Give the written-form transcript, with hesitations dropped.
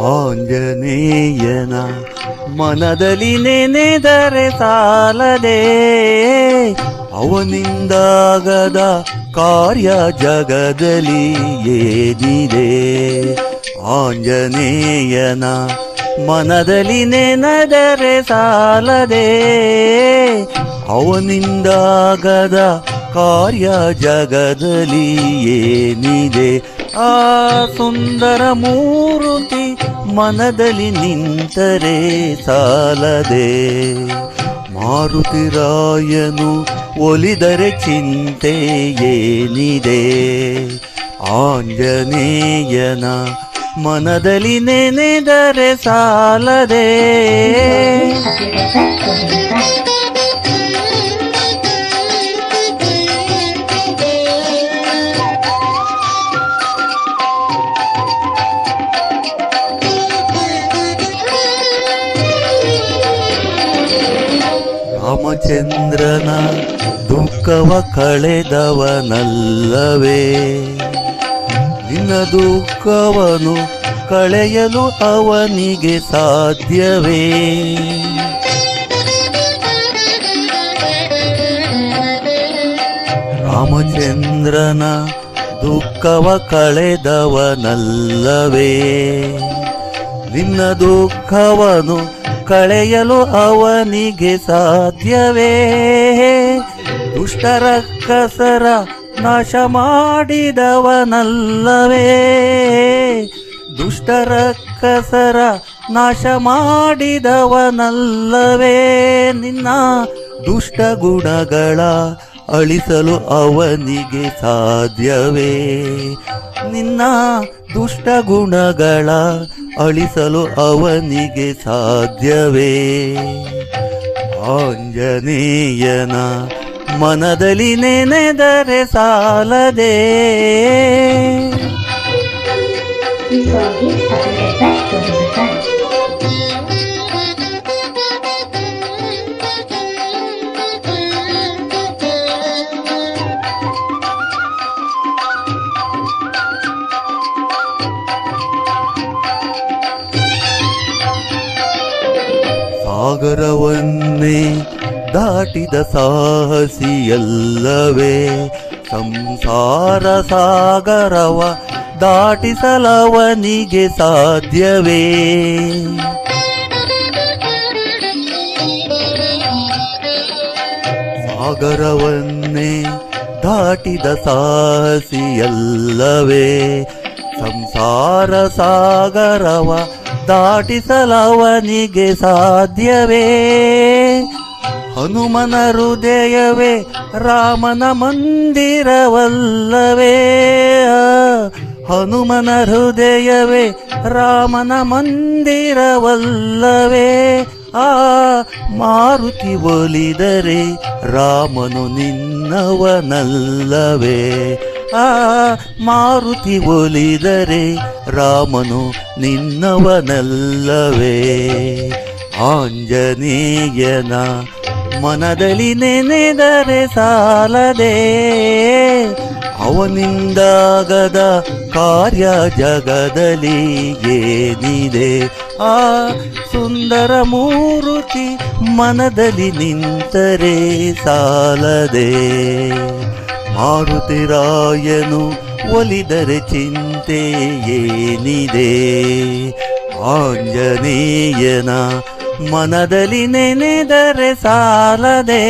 ಆಂಜನೇಯನ ಮನದಲ್ಲಿ ನೆನೆದರೆ ಸಾಲದೆ, ಅವನಿಂದಾಗದ ಕಾರ್ಯ ಜಗದಲ್ಲಿ ಏನಿದೆ. ಆಂಜನೇಯನ ಮನದಲ್ಲಿ ನೆನೆದರೆ ಸಾಲದೆ, ಅವನಿಂದಾಗದ ಕಾರ್ಯ ಜಗದಲ್ಲಿ ಏನಿದೆ. ಆ ಸುಂದರ ಮೂರ್ತಿ ಮನದಲ್ಲಿ ನಿಂತರೆ ಸಾಲದೆ, ಮಾರುತಿರಾಯನು ಒಲಿದರೆ ಚಿಂತೆ ಏನಿದೆ. ಆಂಜನೇಯನ ಮನದಲ್ಲಿ ನೆನೆದರೆ ಸಾಲದೆ. ರಾಮಚಂದ್ರನ ದುಃಖವ ಕಳೆದವನಲ್ಲವೇ, ನಿನ್ನ ದುಃಖವನು ಕಳೆಯಲು ಅವನಿಗೆ ಸಾಧ್ಯವೇ. ರಾಮಚಂದ್ರನ ದುಃಖವ ಕಳೆದವನಲ್ಲವೇ, ನಿನ್ನ ದುಃಖವನು ಕಳೆಯಲು ಅವನಿಗೆ ಸಾಧ್ಯವೇ. ದುಷ್ಟರಕ್ಕಸರ ನಾಶ ಮಾಡಿದವನಲ್ಲವೇ, ದುಷ್ಟರಕ್ಕಸರ ನಾಶ ಮಾಡಿದವನಲ್ಲವೇ. ನಿನ್ನ ದುಷ್ಟ ಗುಣಗಳ ಅಳಿಸಲು ಅವನಿಗೆ ಸಾಧ್ಯವೇ. ನಿನ್ನ ದುಷ್ಟ ಗುಣಗಳ ಅಳಿಸಲು ಅವನಿಗೆ ಸಾಧ್ಯವೇ. ಆಂಜನೇಯನ ಮನದಲ್ಲಿ ನೆನೆದರೆ ಸಾಲದೆ. ಸಾಗರವನ್ನೇ ದಾಟಿದ ಸಾಹಸಿಯಲ್ಲವೇ, ಸಂಸಾರ ಸಾಗರವ ದಾಟಿಸಲವನಿಗೆ ಸಾಧ್ಯವೇ. ಸಾಗರವನ್ನೇ ದಾಟಿದ ಸಾಹಸಿಯಲ್ಲವೇ, ಸಂಸಾರ ಸಾಗರವ ದಾಟಿಸಲವನಿಗೆ ಸಾಧ್ಯವೇ. ಹನುಮನ ಹೃದಯವೇ ರಾಮನ ಮಂದಿರವಲ್ಲವೇ, ಹನುಮನ ಹೃದಯವೇ ರಾಮನ ಮಂದಿರವಲ್ಲವೇ. ಆ ಮಾರುತಿ ಒಲಿದರೆ ರಾಮನು ನಿನ್ನವನಲ್ಲವೇ, ಆ ಮಾರುತಿ ಒಲಿದರೆ ರಾಮನು ನಿನ್ನವನಲ್ಲವೇ. ಆಂಜನೇಯನ ಮನದಲ್ಲಿ ನೆನೆದರೆ ಸಾಲದೆ, ಅವನಿಂದಾಗದ ಕಾರ್ಯ ಜಗದಲ್ಲಿ ಏನಿದೆ. ಆ ಸುಂದರ ಮೂರ್ತಿ ಮನದಲ್ಲಿ ನಿಂತರೆ ಸಾಲದೆ, ಮಾರುತಿರಾಯನು ಒಲಿದರೆ ಚಿಂತೆ ಏನಿದೆ. ಆಂಜನೇಯನ ಮನದಲ್ಲಿ ನೆನೆದರೆ ಸಾಲದೆ.